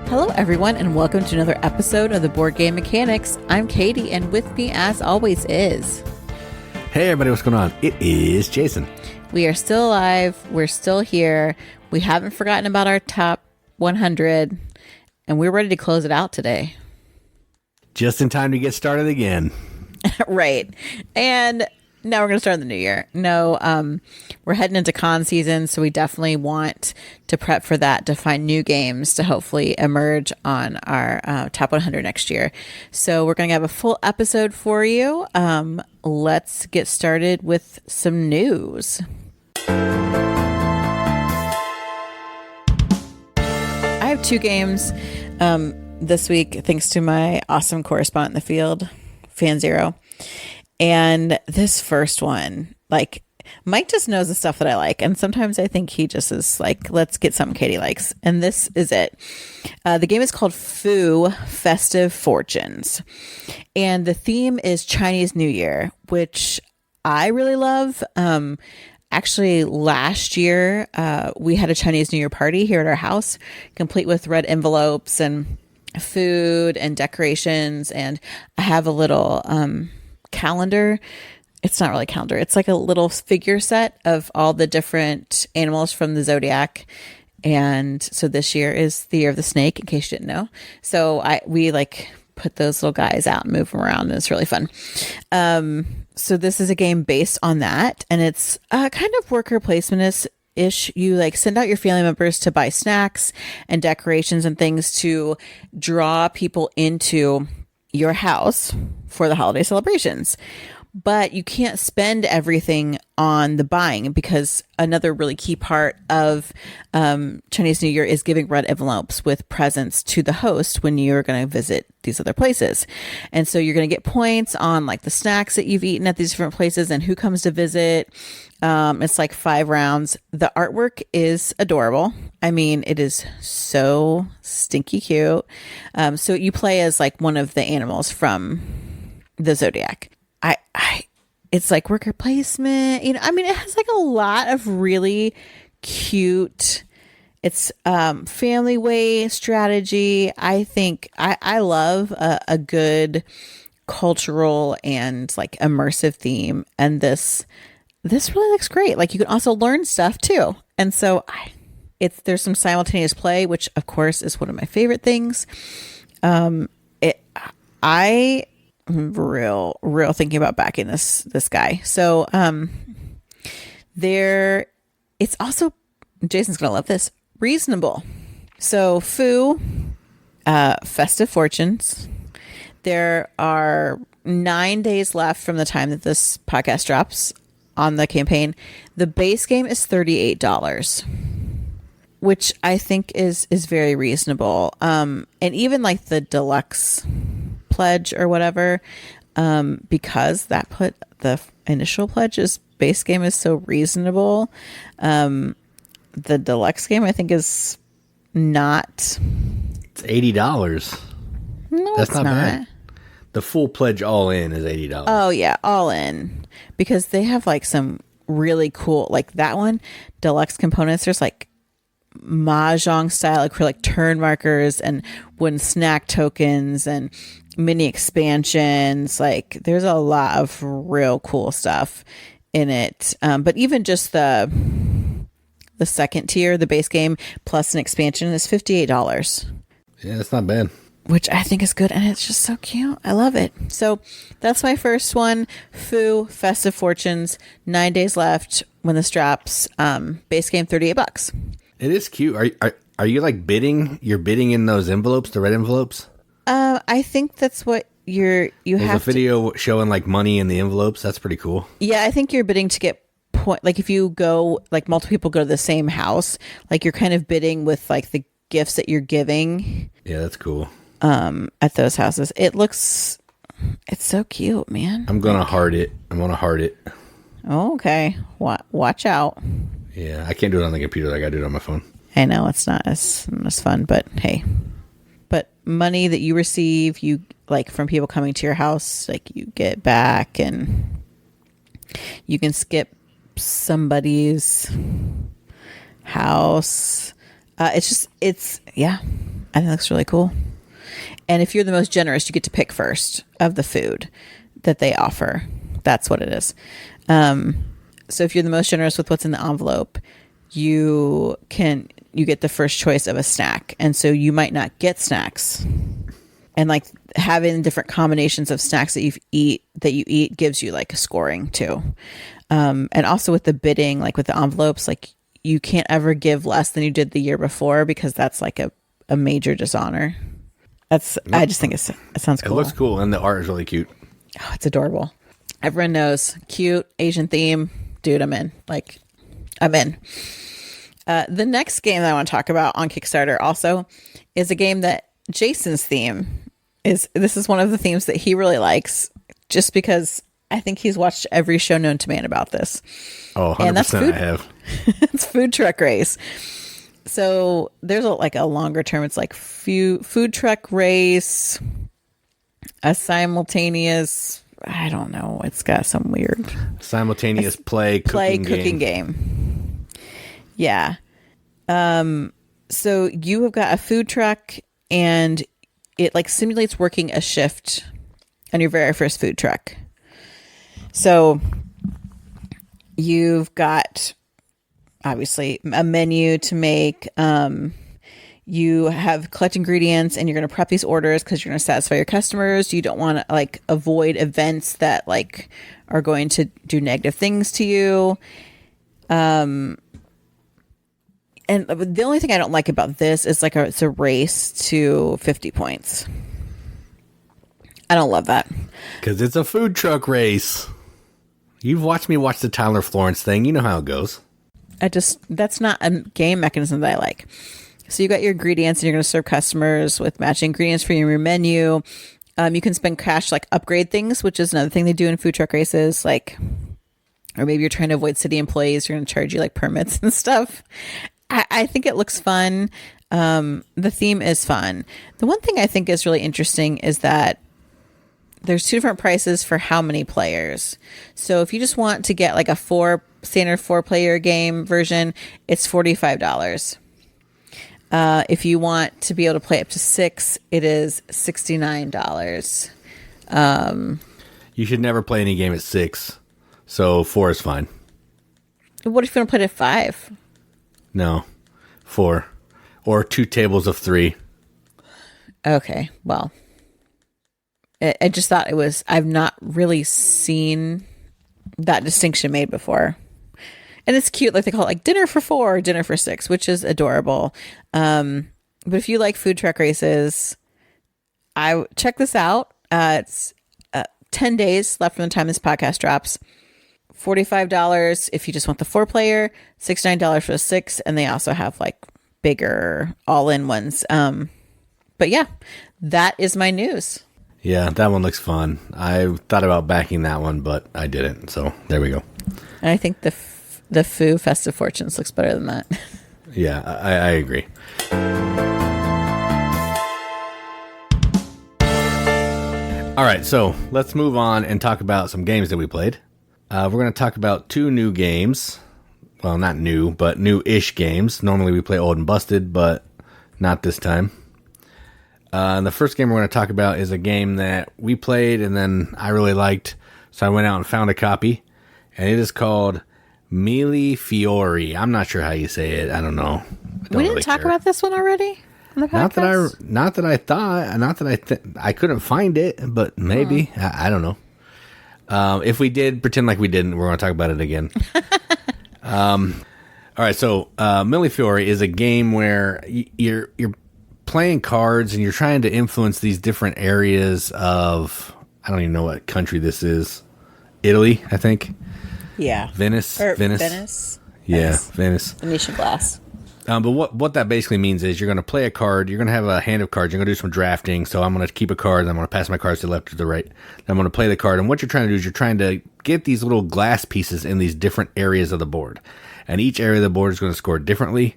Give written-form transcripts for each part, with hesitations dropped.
Hello, everyone, and welcome to another episode of the Board Game Mechanics. I'm Katie, and with me, as always, is... Hey, everybody, what's going on? It is Jason. We are still alive. We're still here. We haven't forgotten about our top 100, and we're ready to close it out today. Just in time to get started again. Right. And now we're going to start the new year. No, we're heading into con season, so we definitely want to prep for that, to find new games to hopefully emerge on our top 100 next year. So we're going to have a full episode for you. Let's get started with some news. I have two games this week, thanks to my awesome correspondent in the field, Fan Zero. And this first one, like, Mike just knows the stuff that I like. And sometimes I think he just is like, let's get something Katie likes. And this is it. The game is called Festive Fortunes. And the theme is Chinese New Year, which I really love. Actually, last year, we had a Chinese New Year party here at our house, complete with red envelopes and food and decorations. And I have a little... calendar. It's not really a calendar. It's like a little figure set of all the different animals from the zodiac. And so this year is the year of the snake, in case you didn't know. So we like put those little guys out and move them around, and it's really fun. So this is a game based on that, and it's kind of worker placement-ish. You like send out your family members to buy snacks and decorations and things to draw people into your house for the holiday celebrations. But you can't spend everything on the buying, because another really key part of Chinese New Year is giving red envelopes with presents to the host when you're going to visit these other places. And so you're going to get points on like the snacks that you've eaten at these different places and who comes to visit. It's like 5 rounds. The artwork is adorable. I mean, it is so stinky cute. So you play as like one of the animals from the zodiac. It's like worker placement, you know. I mean, it has like a lot of really cute. It's family way strategy. I think I love a good cultural and like immersive theme, and this really looks great. Like you can also learn stuff too, and so there's some simultaneous play, which of course is one of my favorite things. Real thinking about backing this guy. So it's also, Jason's gonna love this, reasonable. So Festive Fortunes. There are 9 days left from the time that this podcast drops on the campaign. The base game is $38, which I think is very reasonable. And even like the deluxe pledge or whatever, because the initial pledge's base game is so reasonable. The deluxe game I think is not. It's $80. No, that's it's not not bad. The full pledge all in is $80. Oh yeah, all in, because they have like some really cool, like that one, deluxe components. There's like mahjong style acrylic turn markers and wooden snack tokens and mini expansions. Like there's a lot of real cool stuff in it. But even just the second tier, the base game plus an expansion, is $58. Yeah, that's not bad. Which I think is good, and it's just so cute. I love it. So that's my first one. Festive Fortunes. 9 days left when this drops. Base game $38. It is cute. Are you like bidding? You're bidding in those envelopes, the red envelopes? I think that's what There's have a video showing like money in the envelopes. That's pretty cool. Yeah, I think you're bidding to get point. Like if you go, like multiple people go to the same house, like you're kind of bidding with like the gifts that you're giving. Yeah, that's cool. At those houses, it's so cute, man. I'm gonna heart it. Oh, okay. Watch out. Yeah, I can't do it on the computer. I gotta do it on my phone. I know it's not as fun, but hey. But money that you receive, you like from people coming to your house, like you get back, and you can skip somebody's house. Yeah. I think that's really cool. And if you're the most generous, you get to pick first of the food that they offer. That's what it is. So if you're the most generous with what's in the envelope, you get the first choice of a snack. And so you might not get snacks. And like having different combinations of snacks that you eat gives you like a scoring too. And also with the bidding, like with the envelopes, like you can't ever give less than you did the year before, because that's like a major dishonor. I just think it sounds cool. It looks cool, and the art is really cute. Oh, it's adorable. Everyone knows, cute Asian theme, dude. I'm in. I'm in. The next game that I want to talk about on Kickstarter also is a game that Jason's theme is. This is one of the themes that he really likes, just because I think he's watched every show known to man about this. Oh, 100% and that's food, I have. It's food truck race. So there's a longer term. It's like food truck race, a simultaneous, I don't know. It's got some weird simultaneous cooking game. Yeah. So you have got a food truck, and it like simulates working a shift on your very first food truck. So you've got obviously a menu to make. You have collect ingredients, and you're going to prep these orders because you're going to satisfy your customers. You don't want to like avoid events that like are going to do negative things to you. And the only thing I don't like about this is it's a race to 50 points. I don't love that. Because it's a food truck race. You've watched me watch the Tyler Florence thing. You know how it goes. That's not a game mechanism that I like. So you got your ingredients, and you're going to serve customers with matching ingredients for your menu. You can spend cash like upgrade things, which is another thing they do in food truck races. Or maybe you're trying to avoid city employees. You're going to charge you like permits and stuff. I think it looks fun. The theme is fun. The one thing I think is really interesting is that there's two different prices for how many players. So if you just want to get like a standard 4-player game version, it's $45. If you want to be able to play up to 6, it is $69. You should never play any game at 6. So 4 is fine. What if you want to play it at 5? No, 4. Or 2 tables of 3. Okay, well, I just thought I've not really seen that distinction made before. And it's cute, like they call it like dinner for 4 or dinner for 6, which is adorable. But if you like food truck races, I check this out. It's 10 days left from the time this podcast drops. $45 if you just want the 4-player, $69 for the 6, and they also have like bigger all-in ones. But yeah, that is my news. Yeah, that one looks fun. I thought about backing that one, but I didn't. So there we go. And I think the Foo Festive Fortunes looks better than that. Yeah, I agree. All right, so let's move on and talk about some games that we played. We're going to talk about 2 new games. Well, not new, but new-ish games. Normally we play Old and Busted, but not this time. And the first game we're going to talk about is a game that we played and then I really liked, so I went out and found a copy. And it is called Mille Fiori. I'm not sure how you say it. I don't know. We didn't talk about this one already on the podcast? I couldn't find it, but maybe. I don't know. If we did, pretend like we didn't. We're going to talk about it again. All right, so Mille Fiori is a game where you're playing cards and you're trying to influence these different areas of, I don't even know what country this is. Italy, I think. Yeah. Venice. Yeah, Venice. Venetian glass. But what that basically means is you're going to play a card. You're going to have a hand of cards. You're going to do some drafting. So I'm going to keep a card. And I'm going to pass my cards to the left or to the right. I'm going to play the card. And what you're trying to do is you're trying to get these little glass pieces in these different areas of the board. And each area of the board is going to score differently.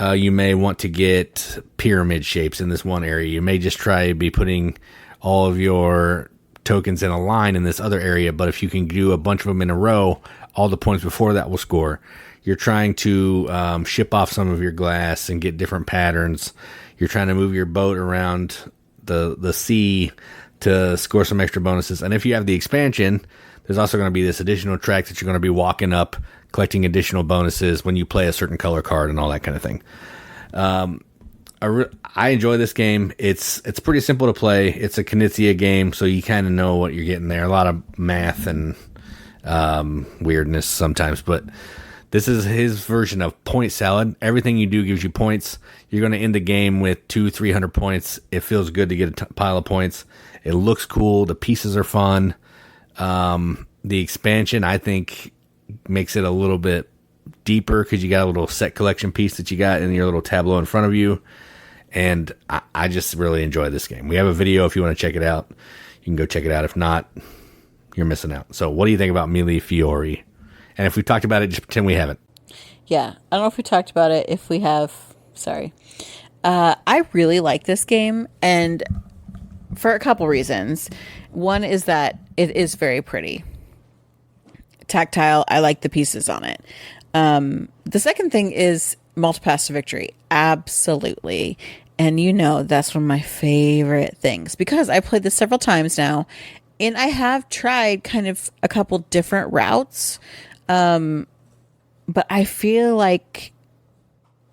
You may want to get pyramid shapes in this one area. You may just try to be putting all of your tokens in a line in this other area. But if you can do a bunch of them in a row, all the points before that will score. You're trying to ship off some of your glass and get different patterns. You're trying to move your boat around the sea to score some extra bonuses. And if you have the expansion, there's also going to be this additional track that you're going to be walking up, collecting additional bonuses when you play a certain color card and all that kind of thing. I enjoy this game. It's pretty simple to play. It's a Knizia game, so you kind of know what you're getting there. A lot of math and weirdness sometimes, but this is his version of point salad. Everything you do gives you points. You're going to end the game with 200-300 points. It feels good to get a pile of points. It looks cool. The pieces are fun. The expansion, I think, makes it a little bit deeper because you got a little set collection piece that you got in your little tableau in front of you. And I just really enjoy this game. We have a video if you want to check it out. You can go check it out. If not, you're missing out. So what do you think about Mille Fiori? And if we've talked about it, just pretend we haven't. Yeah, I don't know if we talked about it. If we have, sorry. I really like this game, and for a couple reasons. One is that it is very pretty. Tactile, I like the pieces on it. The second thing is multipass to victory. Absolutely. And that's one of my favorite things because I played this several times now, and I have tried kind of a couple different routes. But I feel like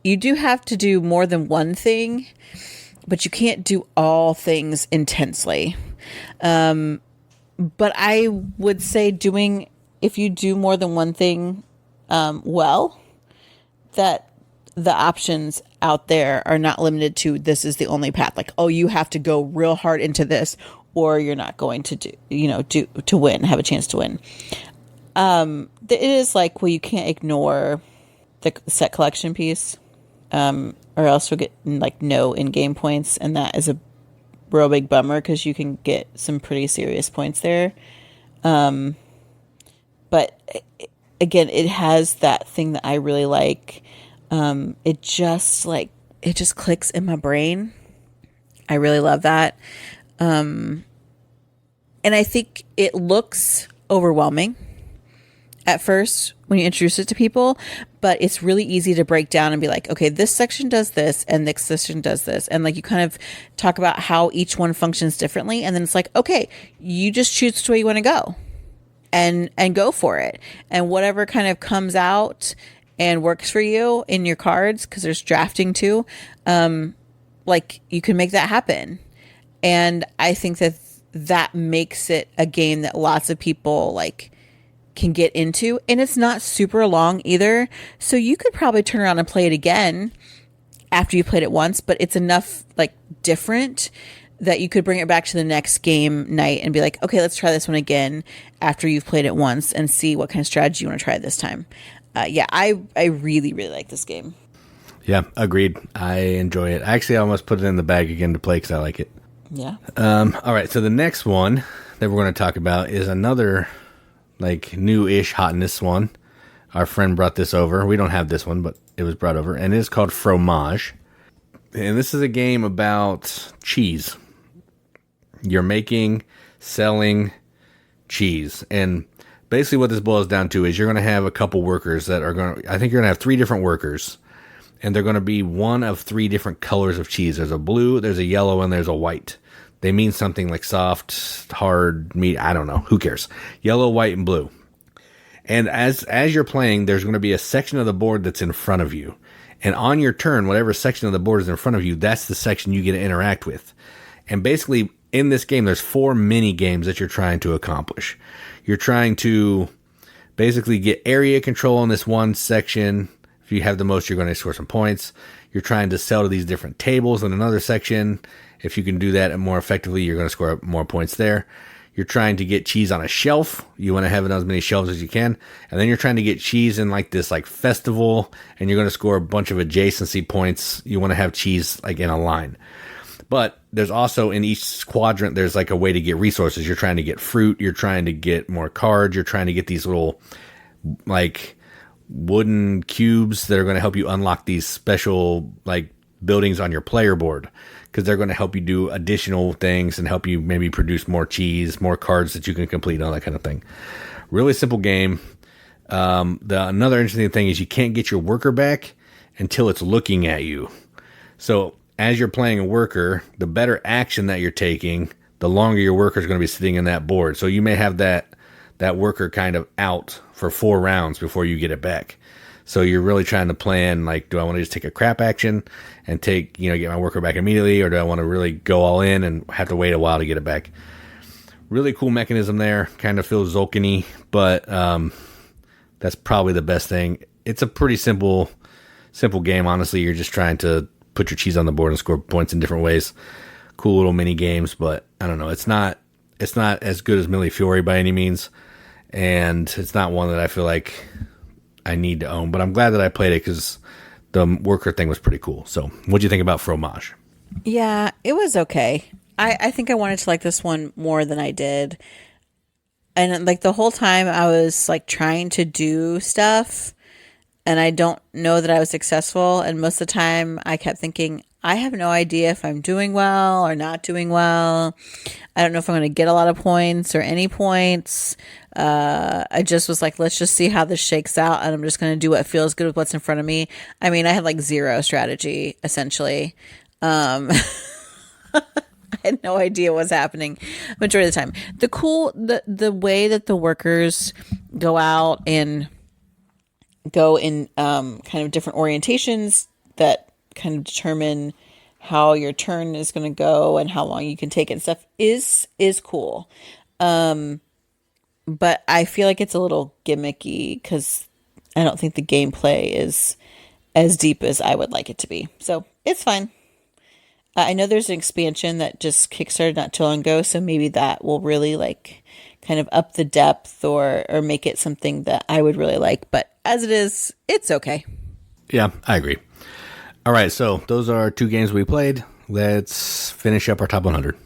you do have to do more than one thing, but you can't do all things intensely. But I would say if you do more than one thing, that the options out there are not limited to this is the only path. Like, oh, you have to go real hard into this, or you're not going to to win, have a chance to win. It is like, well, you can't ignore the set collection piece, or else you'll get no in-game points, and that is a real big bummer because you can get some pretty serious points there. But again, it has that thing that I really like. It just clicks in my brain. I really love that. And I think it looks overwhelming at first when you introduce it to people, but it's really easy to break down and be like, okay, this section does this and this section does this. And you kind of talk about how each one functions differently. And then it's like, okay, you just choose which way you want to go and go for it. And whatever kind of comes out and works for you in your cards, because there's drafting too, you can make that happen. And I think that makes it a game that lots of people can get into, and it's not super long either. So you could probably turn around and play it again after you played it once, but it's enough different that you could bring it back to the next game night and be like, okay, let's try this one again after you've played it once and see what kind of strategy you want to try this time. I really, really like this game. Yeah, agreed. I enjoy it. Actually, I almost put it in the bag again to play because I like it. Yeah. All right. So the next one that we're going to talk about is another new-ish hotness one. Our friend brought this over. We don't have this one, but it was brought over, and it is called Fromage. And this is a game about cheese. You're making, selling cheese, and basically what this boils down to is you're going to have a couple workers that are going to, I think you're going to have 3 different workers, and they're going to be one of 3 different colors of cheese. There's a blue, there's a yellow, and there's a white. They mean something like soft, hard, meat. I don't know. Who cares? Yellow, white, and blue. And as you're playing, there's going to be a section of the board that's in front of you. And on your turn, whatever section of the board is in front of you, that's the section you get to interact with. And basically, in this game, there's 4 mini games that you're trying to accomplish. You're trying to basically get area control in this one section. If you have the most, you're going to score some points. You're trying to sell to these different tables in another section. If you can do that more effectively, you're going to score more points there. You're trying to get cheese on a shelf. You want to have as many shelves as you can. And then you're trying to get cheese in this festival, and you're going to score a bunch of adjacency points. You want to have cheese in a line. But there's also in each quadrant, there's a way to get resources. You're trying to get fruit. You're trying to get more cards. You're trying to get these little wooden cubes that are going to help you unlock these special buildings on your player board, because they're going to help you do additional things and help you maybe produce more cheese, more cards that you can complete, all that kind of thing. Really simple game. Another interesting thing is you can't get your worker back until it's looking at you. So as you're playing a worker, the better action that you're taking, the longer your worker is going to be sitting in that board. So you may have that worker kind of out for 4 rounds before you get it back. So you're really trying to plan, like, do I want to just take a crap action and get my worker back immediately, or do I want to really go all in and have to wait a while to get it back? Really cool mechanism there. Kind of feels Zolkin-y, but that's probably the best thing. It's a pretty simple game, honestly. You're just trying to put your cheese on the board and score points in different ways. Cool little mini games, but I don't know. It's not as good as Mille Fiori by any means, and it's not one that I feel like I need to own, but I'm glad that I played it because the worker thing was pretty cool. So what do you think about Fromage? Yeah, it was okay. I think I wanted to like this one more than I did. And like the whole time I was like trying to do stuff and I don't know that I was successful. And most of the time I kept thinking, I have no idea if I'm doing well or not doing well. I don't know if I'm going to get a lot of points or any points. I just was like, let's just see how this shakes out. And I'm just going to do what feels good with what's in front of me. I mean, I had like zero strategy, essentially. I had no idea what's happening majority of the time. The way that the workers go out and go in kind of different orientations that kind of determine how your turn is going to go and how long you can take it and stuff is cool. But I feel like it's a little gimmicky because I don't think the gameplay is as deep as I would like it to be. So it's fine. I know there's an expansion that just kickstarted not too long ago, so maybe that will really like kind of up the depth or make it something that I would really like. But as it is, it's okay. Yeah, I agree. All right, so those are 2 games we played. Let's finish up our top 100.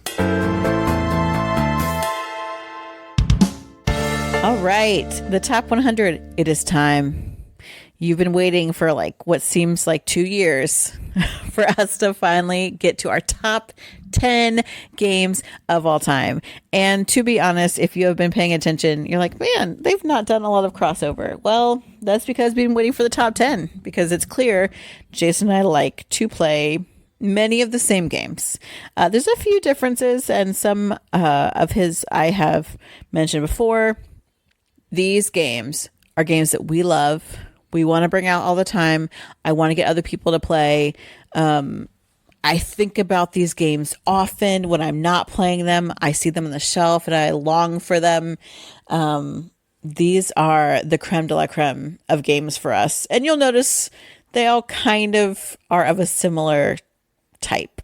All right, the top 100. It is time. You've been waiting for like what seems like 2 years for us to finally get to our top 10 games of all time. And to be honest, if you have been paying attention, you're like, man, they've not done a lot of crossover. Well, that's because we've been waiting for the top 10 because it's clear Jason and I like to play many of the same games. There's a few differences and some of his I have mentioned before. These games are games that we love. We want to bring out all the time. I want to get other people to play. I think about these games often when I'm not playing them. I see them on the shelf and I long for them. These are the creme de la creme of games for us. And you'll notice they all kind of are of a similar type,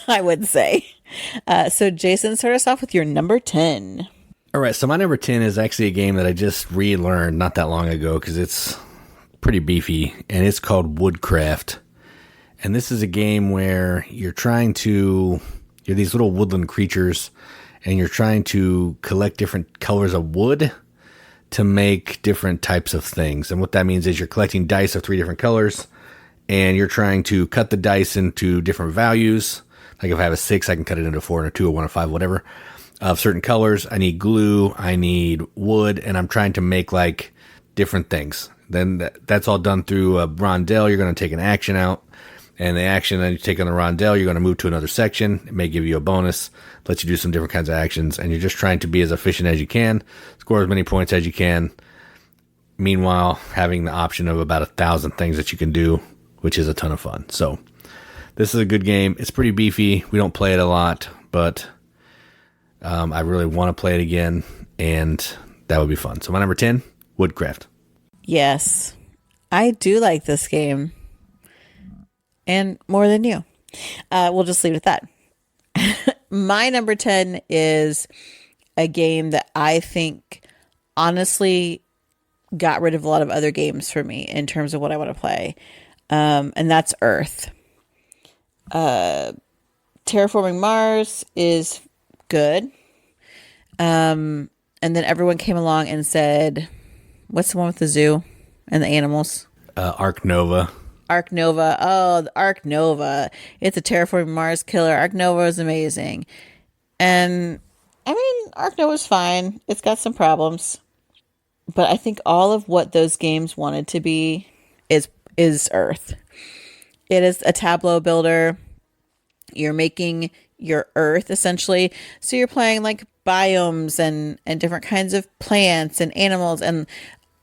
I would say. So Jason, start us off with your number 10. All right, so my number 10 is actually a game that I just relearned not that long ago because it's pretty beefy, and it's called Woodcraft. And this is a game where you're these little woodland creatures, and you're trying to collect different colors of wood to make different types of things. And what that means is you're collecting dice of 3 different colors, and you're trying to cut the dice into different values. Like if I have a 6, I can cut it into 4 and a 2, a 1, a 5, whatever, of certain colors. I need glue, I need wood, and I'm trying to make like different things. Then that's all done through a rondelle. You're going to take an action out, and the action that you take on the rondelle, you're going to move to another section. It may give you a bonus, lets you do some different kinds of actions, and you're just trying to be as efficient as you can, score as many points as you can. Meanwhile, having the option of about 1,000 things that you can do, which is a ton of fun. So this is a good game. It's pretty beefy. We don't play it a lot, but I really want to play it again, and that would be fun. So my number 10, Woodcraft. Yes, I do like this game. And more than you. We'll just leave it at that. My number 10 is a game that I think honestly got rid of a lot of other games for me in terms of what I want to play. And that's Earth. Terraforming Mars is good. And then everyone came along and said, what's the one with the zoo and the animals? Ark Nova. Ark Nova. Oh, the Ark Nova. It's a Terraforming Mars killer. Ark Nova is amazing. And I mean, Ark Nova's fine. It's got some problems. But I think all of what those games wanted to be is Earth. It is a tableau builder. You're making your earth essentially. So you're playing like biomes and different kinds of plants and animals and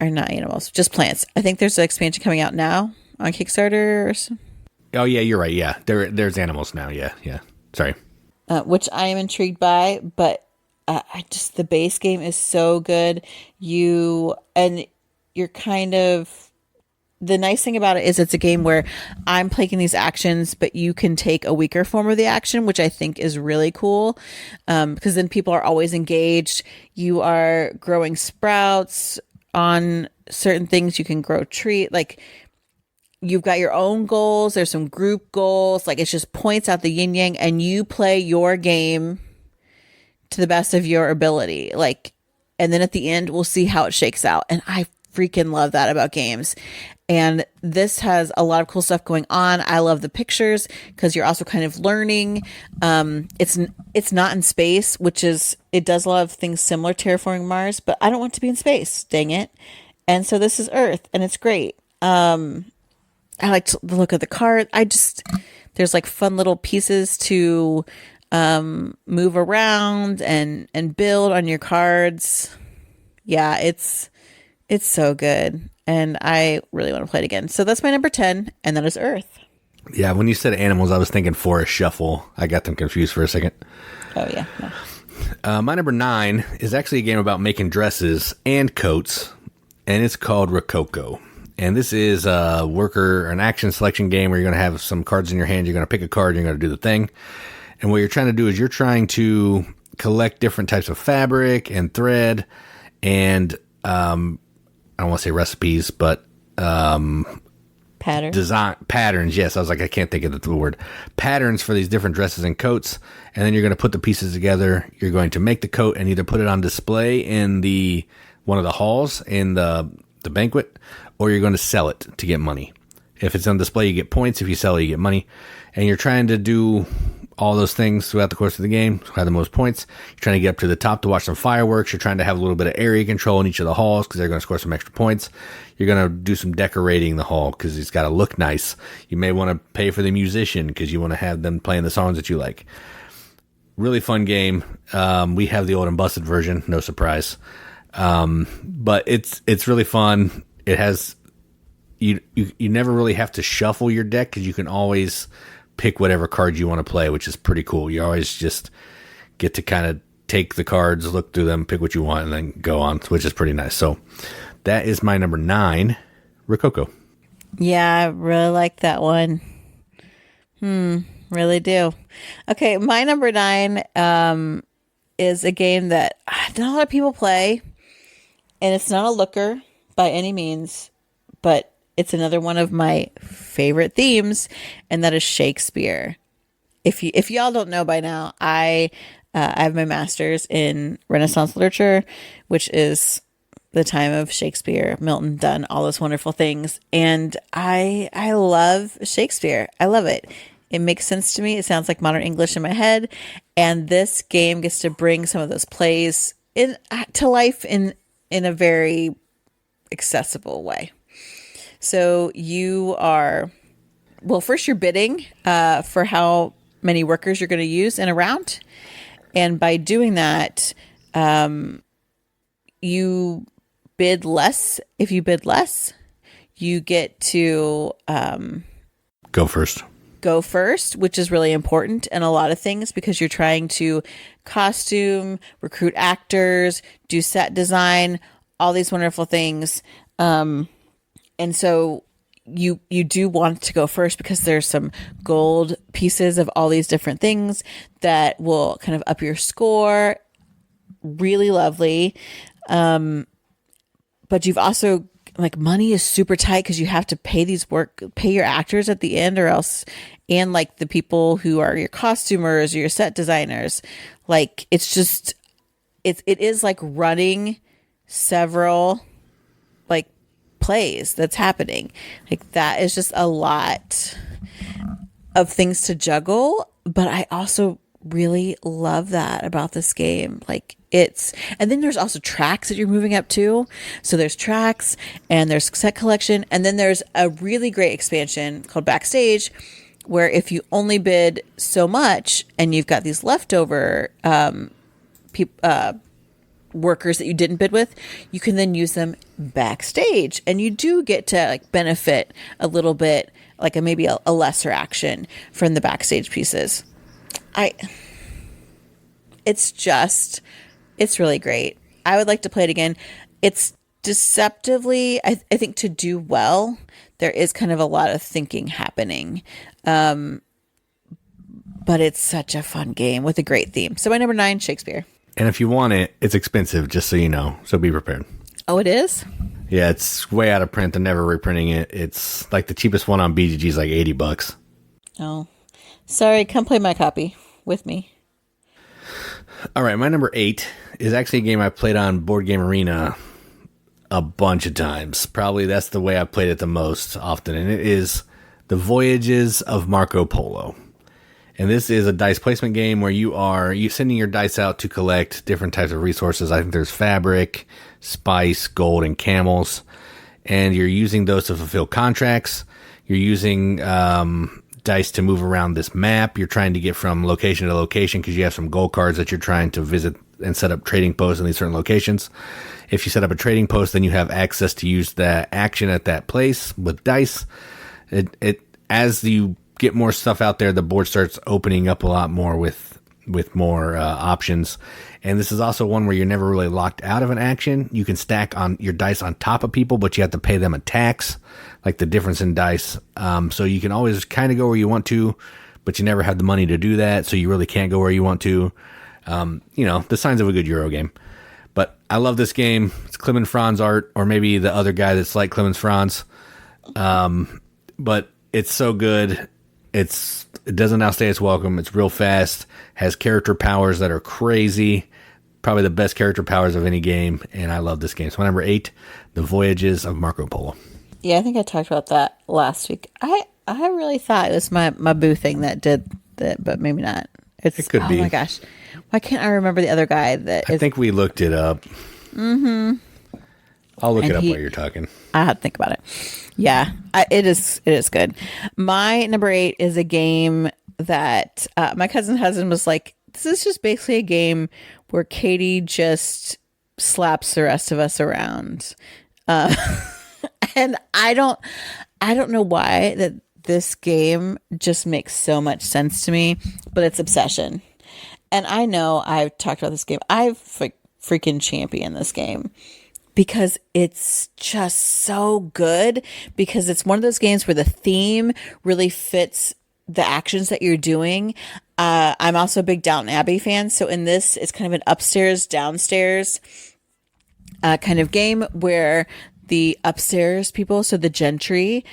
or not animals, just plants. I think there's an expansion coming out now on Kickstarter or something. Oh yeah, you're right. Yeah, there's animals now. Yeah, yeah. Sorry. Which I am intrigued by, but I just the base game is so good. You're kind of the nice thing about it is it's a game where I'm taking these actions, but you can take a weaker form of the action, which I think is really cool. Because then people are always engaged. You are growing sprouts on certain things. You can grow tree, like you've got your own goals. There's some group goals. Like it just points out the yin yang and you play your game to the best of your ability. Like, and then at the end, we'll see how it shakes out. And I freaking love that about games. And this has a lot of cool stuff going on. I love the pictures because you're also kind of learning. It's not in space, which is, it does a lot of things similar to terraforming Mars, but I don't want to be in space, dang it. And so this is Earth and it's great. I like to look at the card. There's like fun little pieces to move around and build on your cards. Yeah, it's so good. And I really want to play it again. So that's my number 10, and that is Earth. Yeah, when you said animals, I was thinking Forest Shuffle. I got them confused for a second. Oh, yeah. No. My number 9 is actually a game about making dresses and coats, and it's called Rococo. And this is an action selection game where you're going to have some cards in your hand. You're going to pick a card, and you're going to do the thing. And what you're trying to do is you're trying to collect different types of fabric and thread and I don't want to say recipes, but patterns. Yes, I was like, I can't think of the word. Patterns for these different dresses and coats, and then you're going to put the pieces together. You're going to make the coat and either put it on display in one of the halls in the banquet, or you're going to sell it to get money. If it's on display, you get points. If you sell it, you get money. And you're trying to do all those things throughout the course of the game, have the most points. You're trying to get up to the top to watch some fireworks. You're trying to have a little bit of area control in each of the halls because they're going to score some extra points. You're going to do some decorating the hall because it's got to look nice. You may want to pay for the musician because you want to have them playing the songs that you like. Really fun game. We have the old and busted version, no surprise. But it's really fun. It has you never really have to shuffle your deck because you can always pick whatever card you want to play, which is pretty cool. You always just get to kind of take the cards, look through them, pick what you want, and then go on, which is pretty nice. So that is my number 9, Rococo. Yeah, I really like that one. Really do. Okay, my number 9 is a game that not a lot of people play, and it's not a looker by any means, but it's another one of my favorite themes, and that is Shakespeare. If y'all don't know by now, I have my master's in Renaissance literature, which is the time of Shakespeare, Milton, Donne, all those wonderful things. And I love Shakespeare. I love it. It makes sense to me. It sounds like modern English in my head. And this game gets to bring some of those plays to life in a very accessible way. So you are, first you're bidding for how many workers you're going to use in a round. And by doing that, you bid less. If you bid less, you get to go first, which is really important in a lot of things because you're trying to costume, recruit actors, do set design, all these wonderful things. And so you do want to go first because there's some gold pieces of all these different things that will kind of up your score. Really lovely. But you've also, like, money is super tight because you have to pay your actors at the end or else, and like the people who are your costumers or your set designers. Like, it's just, it is like running several like plays that's happening. Like, that is just a lot of things to juggle, but I also really love that about this game. Like, and then there's also tracks that you're moving up to. So there's tracks and there's set collection, and then there's a really great expansion called Backstage where if you only bid so much and you've got these leftover workers that you didn't bid with, you can then use them backstage, and you do get to like benefit a little bit, like maybe a lesser action from the backstage pieces. It's really great. I would like to play it again. It's deceptively, I think, to do well, there is kind of a lot of thinking happening. But it's such a fun game with a great theme. So my number 9, Shakespeare. And if you want it, it's expensive, just so you know. So be prepared. Oh, it is? Yeah, it's way out of print. They're never reprinting it. It's like the cheapest one on BGG is like $80. Oh, sorry. Come play my copy with me. All right, my number 8 is actually a game I played on Board Game Arena a bunch of times. Probably that's the way I played it the most often, and it is The Voyages of Marco Polo. And this is a dice placement game where you sending your dice out to collect different types of resources. I think there's fabric, spice, gold, and camels, and you're using those to fulfill contracts. You're using dice to move around this map. You're trying to get from location to location because you have some gold cards that you're trying to visit and set up trading posts in these certain locations. If you set up a trading post, then you have access to use the action at that place with dice. As you get more stuff out there, the board starts opening up a lot more with more options. And this is also one where you're never really locked out of an action. You can stack on your dice on top of people, but you have to pay them a tax, like the difference in dice. So you can always kind of go where you want to, but you never have the money to do that. So you really can't go where you want to. The signs of a good Euro game. But I love this game. It's Clemens Franz art, or maybe the other guy that's like Clemens Franz. But it's so good. It doesn't outstay its welcome. It's real fast. Has character powers that are crazy. Probably the best character powers of any game. And I love this game. So my number 8, The Voyages of Marco Polo. Yeah, I think I talked about that last week. I really thought it was my boo thing that did that, but maybe not. It could be. Oh my gosh. Why can't I remember the other guy I think we looked it up. Mm-hmm. I'll look it up while you're talking. I had to think about it. Yeah, it is good. My number 8 is a game that my cousin's husband was like, this is just basically a game where Katie just slaps the rest of us around. And I don't know why that this game just makes so much sense to me, but it's Obsession. And I know I've talked about this game. I've freaking championed this game because it's just so good, because it's one of those games where the theme really fits the actions that you're doing. I'm also a big Downton Abbey fan. So in this, it's kind of an upstairs, downstairs kind of game where the upstairs people, so the gentry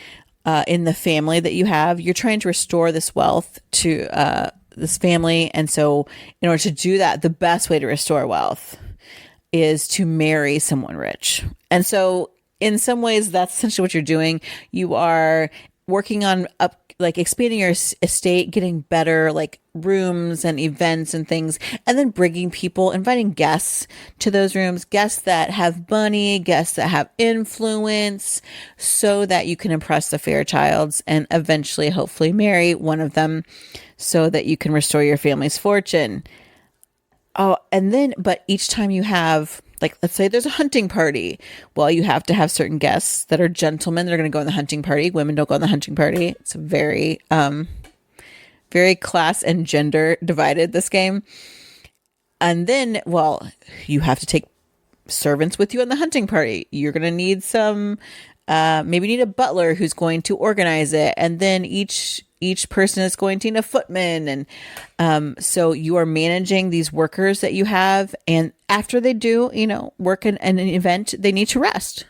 in the family that you have, you're trying to restore this wealth to this family. And so in order to do that, the best way to restore wealth is to marry someone rich. And so in some ways, that's essentially what you're doing. You are working on expanding your estate, getting better like rooms and events and things, and then bringing people, inviting guests to those rooms, guests that have money, guests that have influence, so that you can impress the Fairchilds and eventually hopefully marry one of them so that you can restore your family's fortune. Oh, and then, but each time you have, like, let's say there's a hunting party. Well, you have to have certain guests that are gentlemen that are going to go on the hunting party. Women don't go on the hunting party. It's very, very class and gender divided, this game. And then, well, you have to take servants with you on the hunting party. You're going to need some, maybe need a butler who's going to organize it. And then each person is going to need a footman. And so you are managing these workers that you have. And after they do, work in an event, they need to rest.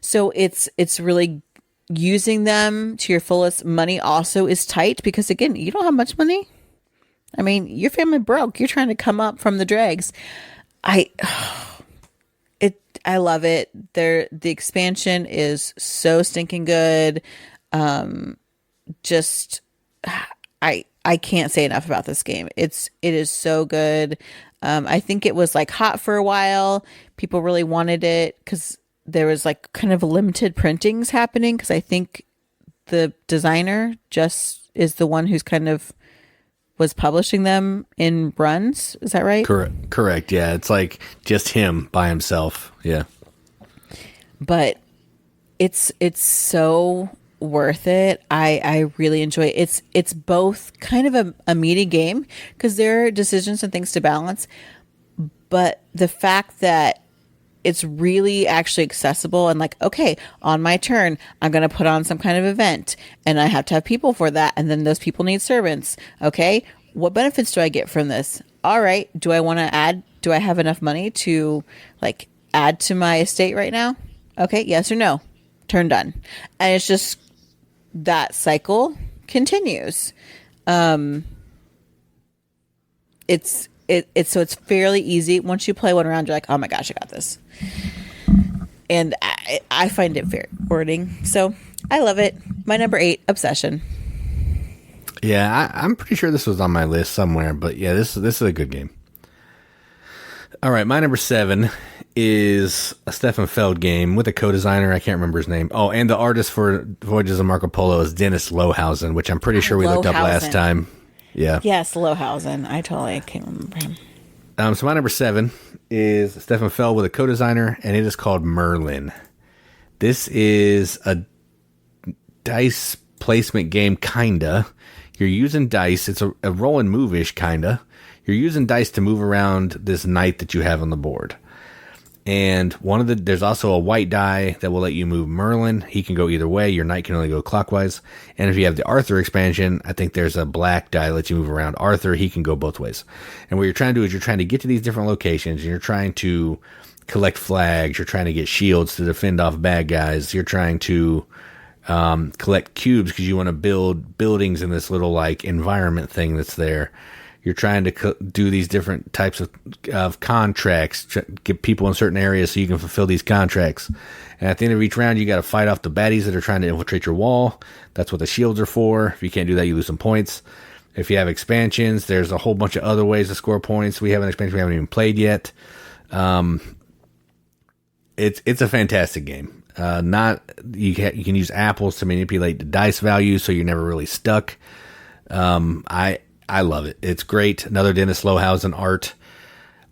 So it's really using them to your fullest. Money also is tight because, again, you don't have much money. I mean, your family broke. You're trying to come up from the dregs. I love it. The expansion is so stinking good. I can't say enough about this game. It is so good. I think it was like hot for a while. People really wanted it because there was like kind of limited printings happening, because I think the designer just is the one who's kind of was publishing them in runs. Is that right? Correct. Yeah. It's like just him by himself. Yeah. But it's so worth it. I really enjoy it. It's both kind of a meaty game because there are decisions and things to balance, but the fact that it's really actually accessible and like, okay, on my turn, I'm going to put on some kind of event and I have to have people for that. And then those people need servants. Okay. What benefits do I get from this? All right. Do I want to add, do I have enough money to like add to my estate right now? Okay. Yes or no. Turn done. And it's just that cycle continues. It's fairly easy. Once you play one round, you're like, oh my gosh, I got this. And I find it very rewarding. So I love it. My number 8, Obsession. Yeah, I'm pretty sure this was on my list somewhere, but yeah, this is a good game. All right, my number 7 is a Stefan Feld game with a co-designer. I can't remember his name. Oh, and the artist for Voyages of Marco Polo is Dennis Lohausen, which I'm pretty sure we looked up last time. Yeah. Yes, Lohausen. I totally can't remember him. So my number 7 is Stefan Feld with a co-designer, and it is called Merlin. This is a dice placement game, kinda. You're using dice. It's a roll and move-ish, kinda. You're using dice to move around this knight that you have on the board. And there's also a white die that will let you move Merlin. He can go either way. Your knight can only go clockwise. And if you have the Arthur expansion, I think there's a black die that lets you move around Arthur. He can go both ways. And what you're trying to do is you're trying to get to these different locations, and you're trying to collect flags. You're trying to get shields to defend off bad guys. You're trying to collect cubes because you want to build buildings in this little like environment thing that's there. You're trying to do these different types of contracts, get people in certain areas so you can fulfill these contracts. And at the end of each round, you got to fight off the baddies that are trying to infiltrate your wall. That's what the shields are for. If you can't do that, you lose some points. If you have expansions, there's a whole bunch of other ways to score points. We have an expansion we haven't even played yet. It's a fantastic game. You can use apples to manipulate the dice value, so you're never really stuck. I love it. It's great. Another Dennis Lohausen art.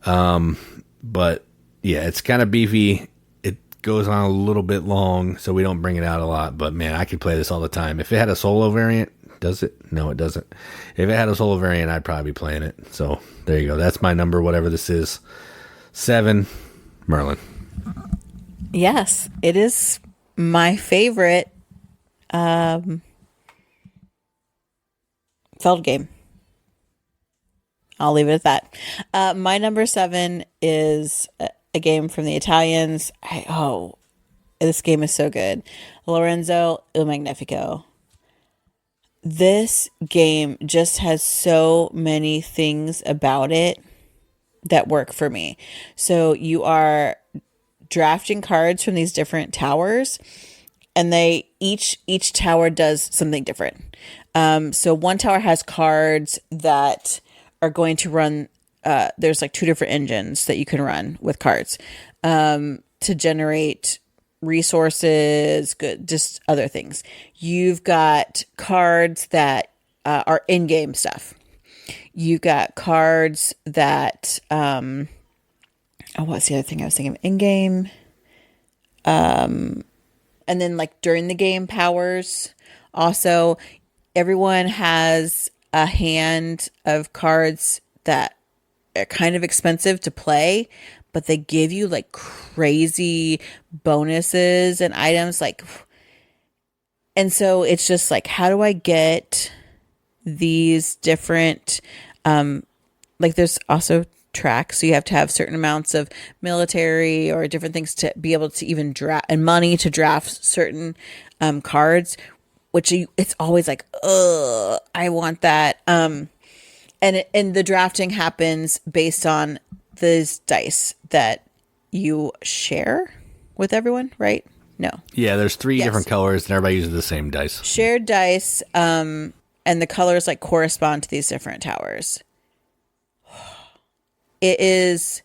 But yeah, it's kind of beefy. It goes on a little bit long, so we don't bring it out a lot. But man, I could play this all the time. If it had a solo variant, does it? No, it doesn't. If it had a solo variant, I'd probably be playing it. So there you go. That's my number, whatever this is. 7, Merlin. Yes, it is my favorite Feld game. I'll leave it at that. My number 7 is a game from the Italians. This game is so good. Lorenzo Il Magnifico. This game just has so many things about it that work for me. So you are drafting cards from these different towers, and each tower does something different. So one tower has cards that are going to run, there's like 2 different engines that you can run with cards to generate resources, just other things. You've got cards that are in-game stuff. You got cards that, what's the other thing I was thinking of? In-game. And then like during the game powers. Also, everyone has a hand of cards that are kind of expensive to play, but they give you like crazy bonuses and items and so it's just like, how do I get these different, there's also tracks. So you have to have certain amounts of military or different things to be able to even draft, and money to draft certain cards, which it's always like, I want that. And the drafting happens based on these dice that you share with everyone, right? No. Yeah, there's 3 different colors, and everybody uses the same dice. Shared dice, and the colors like correspond to these different towers. It's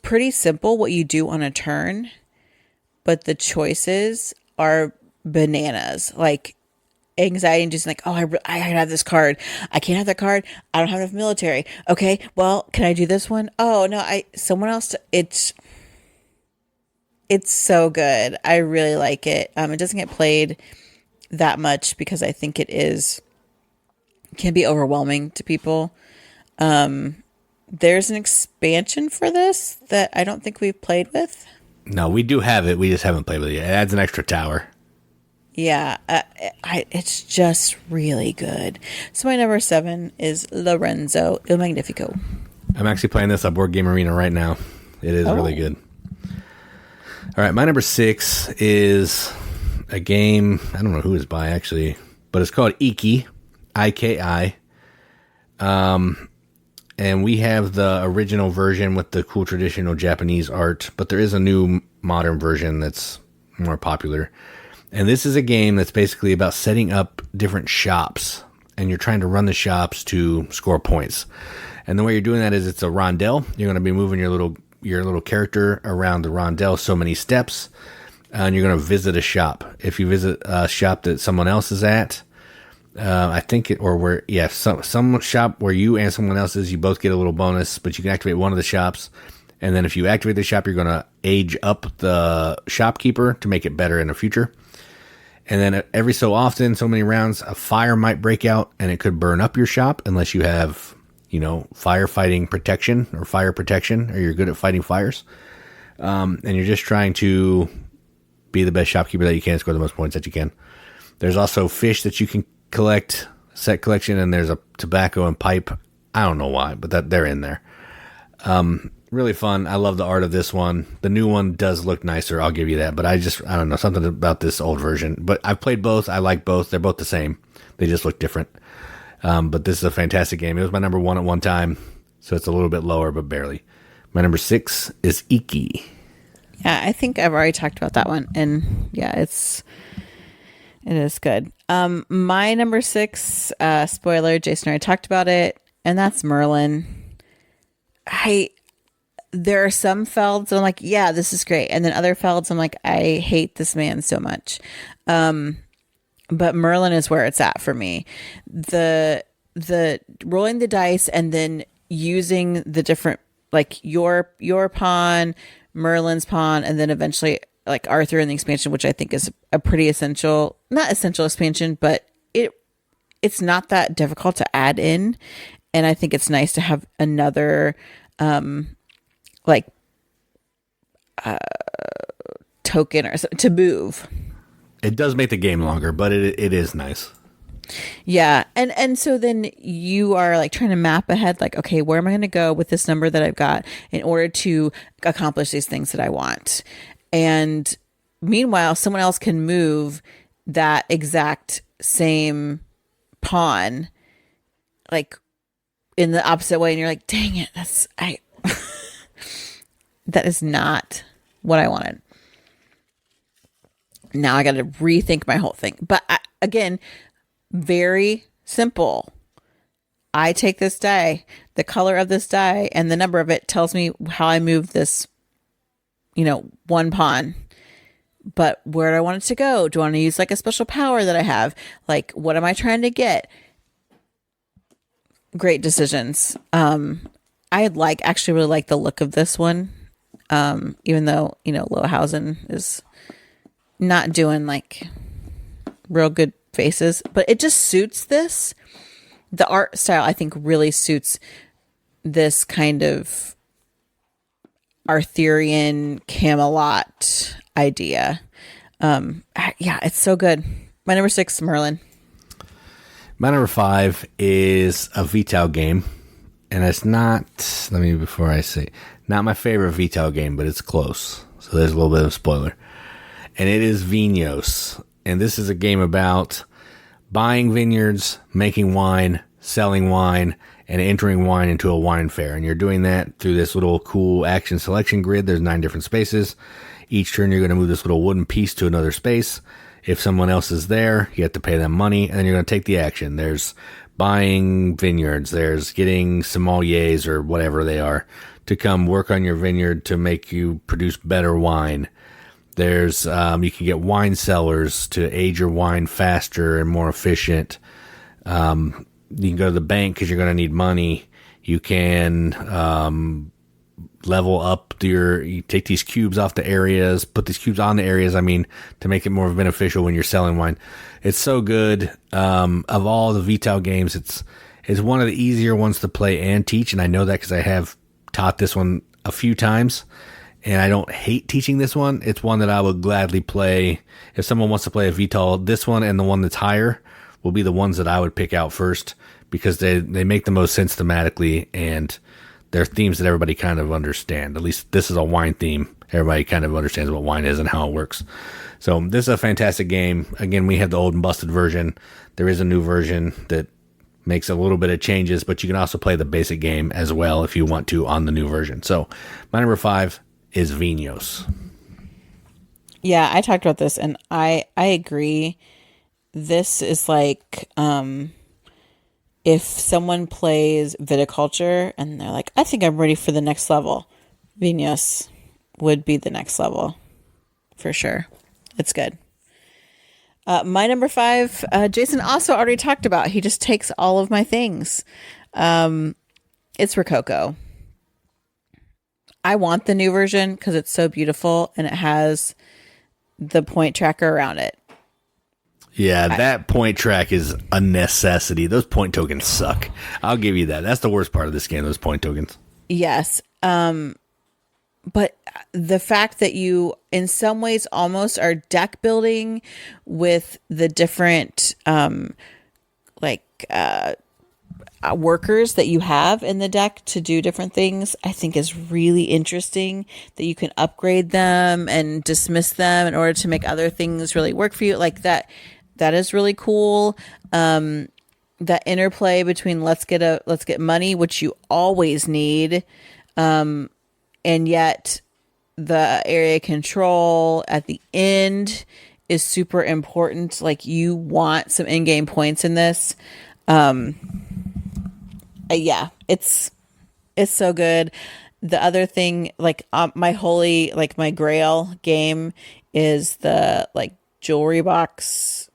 pretty simple what you do on a turn, but the choices are bananas. Like, anxiety inducing, like, oh, I gotta have this card. I can't have that card. I don't have enough military. Okay, well, can I do this one? Oh no, someone else. It's so good. I really like it. It doesn't get played that much because I think can be overwhelming to people. There's an expansion for this that I don't think we've played with. No, we do have it. We just haven't played with it yet. It adds an extra tower. Yeah, it's just really good. So my number 7 is Lorenzo Il Magnifico. I'm actually playing this on Board Game Arena right now. It is really good. All right, my number 6 is a game, I don't know who it's by actually, but it's called Iki, I-K-I. And we have the original version with the cool traditional Japanese art, but there is a new modern version that's more popular. And this is a game that's basically about setting up different shops, and you're trying to run the shops to score points. And the way you're doing that is it's a rondel. You're going to be moving your little character around the rondel so many steps, and you're going to visit a shop. If you visit a shop that someone else is at, some shop where you and someone else is, you both get a little bonus, but you can activate one of the shops. And then if you activate the shop, you're going to age up the shopkeeper to make it better in the future. And then every so often, so many rounds, a fire might break out and it could burn up your shop unless you have, firefighting protection or fire protection, or you're good at fighting fires. And you're just trying to be the best shopkeeper that you can, score the most points that you can. There's also fish that you can collect, set collection, and there's a tobacco and pipe. I don't know why, but they're in there. Really fun. I love the art of this one. The new one does look nicer, I'll give you that, but I don't know, something about this old version. But I've played both. I like both. They're both the same. They just look different. But this is a fantastic game. It was my number 1 at one time, so it's a little bit lower, but barely. My number 6 is Iki. Yeah, I think I've already talked about that one, and yeah, it is good. My number 6, spoiler, Jason already talked about it, and that's Merlin. There are some felds I'm like, yeah, this is great. And then other felds I'm like, I hate this man so much. But Merlin is where it's at for me. The rolling the dice and then using the different, like your pawn, Merlin's pawn, and then eventually like Arthur in the expansion, which I think is a pretty not essential expansion, but it's not that difficult to add in. And I think it's nice to have another, token or something to move. It does make the game longer, but it is nice. Yeah. And so then you are like trying to map ahead, like, okay, where am I going to go with this number that I've got in order to accomplish these things that I want? And meanwhile, someone else can move that exact same pawn, like in the opposite way. And you're like, dang it, that is not what I wanted. Now I got to rethink my whole thing. But again, very simple. I take this die, the color of this die, and the number of it tells me how I move this, one pawn. But where do I want it to go? Do I want to use like a special power that I have? Like, what am I trying to get? Great decisions. I actually really like the look of this one. Even though, Lohausen is not doing like real good faces, but it just suits this. The art style, I think, really suits this kind of Arthurian Camelot idea. Yeah, it's so good. My number 6, Merlin. My number 5 is a Vital game, and it's not, not my favorite Vital game, but it's close. So there's a little bit of a spoiler. And it is Vinhos. And this is a game about buying vineyards, making wine, selling wine, and entering wine into a wine fair. And you're doing that through this little cool action selection grid. There's 9 different spaces. Each turn, you're going to move this little wooden piece to another space. If someone else is there, you have to pay them money, and then you're going to take the action. There's buying vineyards. There's getting sommeliers or whatever they are to come work on your vineyard to make you produce better wine. There's you can get wine cellars to age your wine faster and more efficient. You can go to the bank because you're going to need money. You can level up you take these cubes off the areas, put these cubes on the areas, to make it more beneficial when you're selling wine. It's so good. Of all the Vital games, it's one of the easier ones to play and teach, and I know that because I have taught this one a few times, and I don't hate teaching this one. It's one that I would gladly play. If someone wants to play a Vital, this one and the one that's higher will be the ones that I would pick out first, because they make the most sense thematically, and they're themes that everybody kind of understand. At least this is a wine theme. Everybody kind of understands what wine is and how it works. So this is a fantastic game. Again, we have the old and busted version. There is a new version that makes a little bit of changes, but you can also play the basic game as well if you want to on the new version. So my number 5 is Vinhos. Yeah, I talked about this, and I agree. This is like if someone plays viticulture and they're like, I think I'm ready for the next level, Vinhos would be the next level for sure. It's good. My number 5, Jason also already talked about. He just takes all of my things. It's Rococo. I want the new version because it's so beautiful and it has the point tracker around it. Yeah, that point track is a necessity. Those point tokens suck. I'll give you that. That's the worst part of this game, those point tokens. Yes. But the fact that you, in some ways, almost are deck building with the different, workers that you have in the deck to do different things, I think is really interesting, that you can upgrade them and dismiss them in order to make other things really work for you. Like that is really cool. That interplay between let's get money, which you always need, and yet the area control at the end is super important. Like you want some in-game points in this. Yeah, it's so good. The other thing, my grail game is the jewelry box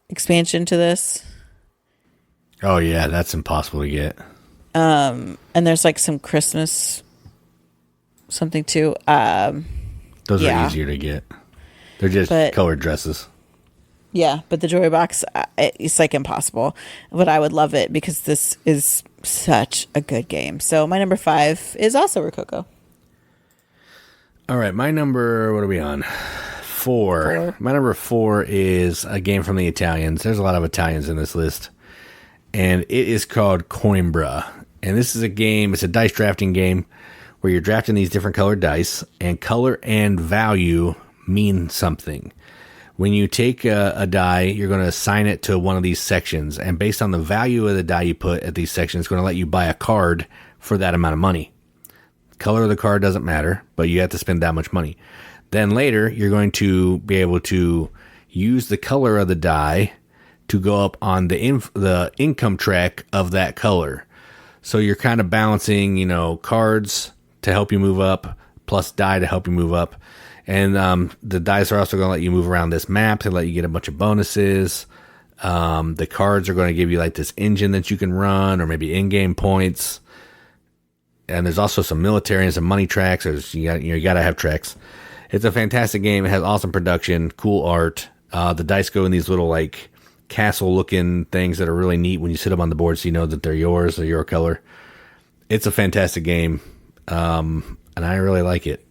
expansion to this. Oh yeah, that's impossible to get. And there's some Christmas something too. Those are easier to get. They're just colored dresses. Yeah, but the jewelry box, it's impossible. But I would love it because this is such a good game. So my number 5 is also Rococo. All right, my number, what are we on? 4. My number 4 is a game from the Italians. There's a lot of Italians in this list. And it is called Coimbra. And this is a game, it's a dice drafting game where you're drafting these different colored dice, and color and value mean something. When you take a die, you're going to assign it to one of these sections, and based on the value of the die you put at these sections, it's going to let you buy a card for that amount of money. Color of the card doesn't matter, but you have to spend that much money. Then later, you're going to be able to use the color of the die to go up on the income track of that color. So you're kind of balancing, cards to help you move up, plus die to help you move up. And the dice are also going to let you move around this map to let you get a bunch of bonuses. The cards are going to give you this engine that you can run, or maybe in-game points. And there's also some military and some money tracks. You got to have tracks. It's a fantastic game. It has awesome production, cool art. The dice go in these little castle-looking things that are really neat when you sit them on the board, so you know that they're yours or your color. It's a fantastic game, and I really like it.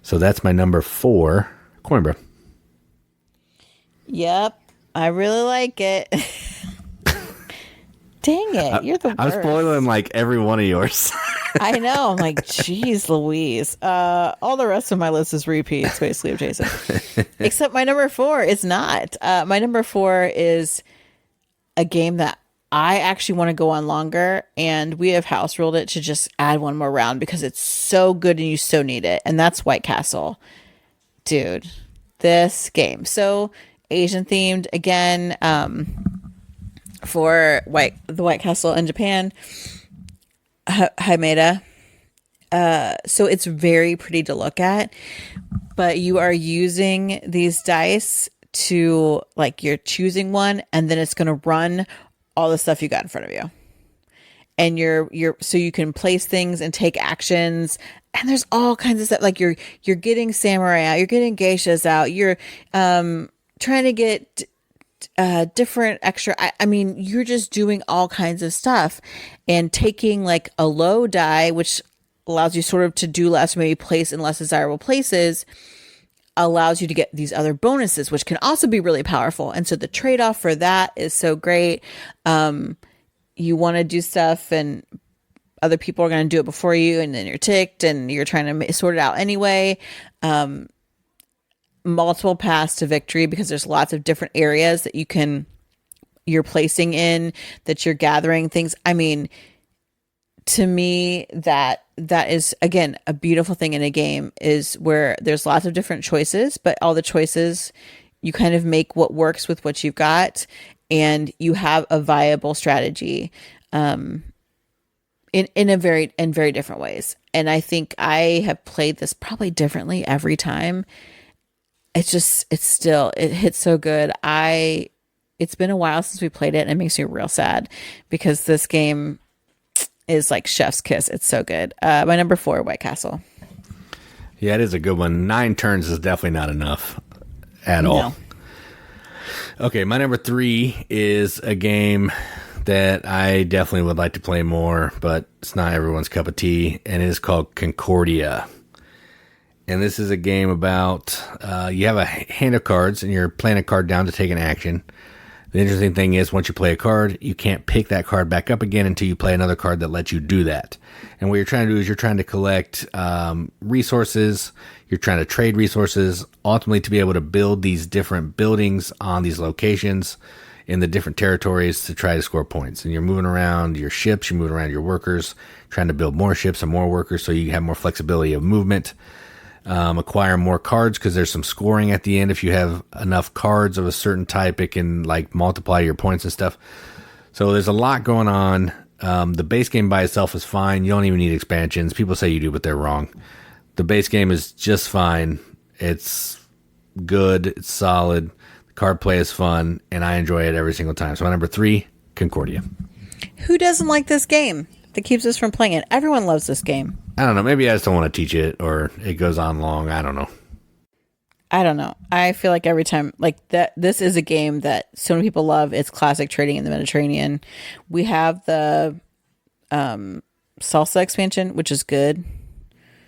So that's my number 4, Coimbra. Yep, I really like it. Dang it, you're the worst. I'm spoiling every one of yours. I know. I'm like, geez, Louise. All the rest of my list is repeats, basically, of Jason. Except my number 4 is not. My number 4 is a game that I actually want to go on longer, and we have house ruled it to just add one more round because it's so good and you so need it. And that's White Castle. Dude, this game. So Asian themed again, for the White Castle in Japan. Himeda. So it's very pretty to look at. but you are using these dice to, like, you're choosing one and then it's going to run all the stuff you got in front of you. And you're so you can place things and take actions, and there's all kinds of stuff. Like you're getting samurai out, you're getting geishas out, you're trying to get different extra. I mean, you're just doing all kinds of stuff, and taking like a low die, which allows you sort of to do less, maybe place in less desirable places, allows you to get these other bonuses, which can also be really powerful. And so the trade-off for that is so great. You want to do stuff and other people are going to do it before you, and then you're ticked and you're trying to sort it out anyway. Multiple paths to victory, because there's lots of different areas that you're placing in, that you're gathering things. I mean, to me, that is, again, a beautiful thing in a game, is where there's lots of different choices, but all the choices, you kind of make what works with what you've got, and you have a viable strategy in very different ways. And I think I have played this probably differently every time. It hits so good. It's been a while since we played it, and it makes me real sad, because this game is like chef's kiss. It's so good. My number 4, White Castle. Yeah, it is a good one. 9 turns is definitely not enough at all. Okay, my number 3 is a game that I definitely would like to play more, but it's not everyone's cup of tea, and it is called Concordia. And this is a game about, you have a hand of cards, and you're playing a card down to take an action. The interesting thing is, once you play a card, you can't pick that card back up again until you play another card that lets you do that. And what you're trying to do is you're trying to collect resources. You're trying to trade resources, ultimately to be able to build these different buildings on these locations in the different territories to try to score points. And you're moving around your ships, you're moving around your workers, trying to build more ships and more workers so you have more flexibility of movement. Acquire more cards, because there's some scoring at the end. If you have enough cards of a certain type, it can like multiply your points and stuff. So there's a lot going on. The base game by itself is fine. You don't even need expansions. People say you do, but they're wrong. The base game is just fine. It's good. It's solid. The card play is fun, and I enjoy it every single time. So my number 3, Concordia. Who doesn't like this game that keeps us from playing it? Everyone loves this game. I don't know. Maybe I just don't want to teach it, or it goes on long. I don't know. I feel like every time, like that, this is a game that so many people love. It's classic trading in the Mediterranean. We have the salsa expansion, which is good.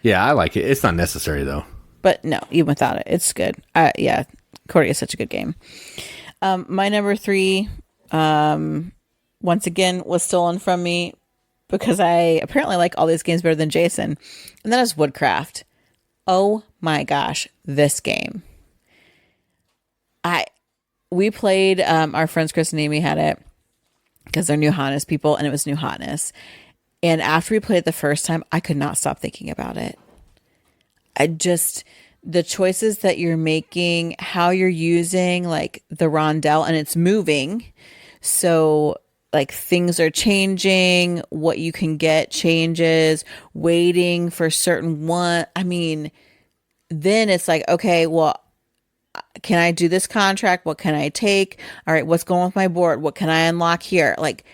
Yeah, I like it. It's not necessary though. But no, even without it, it's good. Yeah, Concordia is such a good game. My number 3, once again, was stolen from me, because I apparently like all these games better than Jason. And that is Woodcraft. Oh my gosh, this game. We played, our friends Chris and Amy had it, because they're New Hotness people, and it was New Hotness. And after we played it the first time, I could not stop thinking about it. The choices that you're making, how you're using like the rondelle, and it's moving. So like things are changing, what you can get changes, waiting for certain one. I mean, then it's like, okay, well, can I do this contract? What can I take? All right, what's going with my board? What can I unlock here? Like,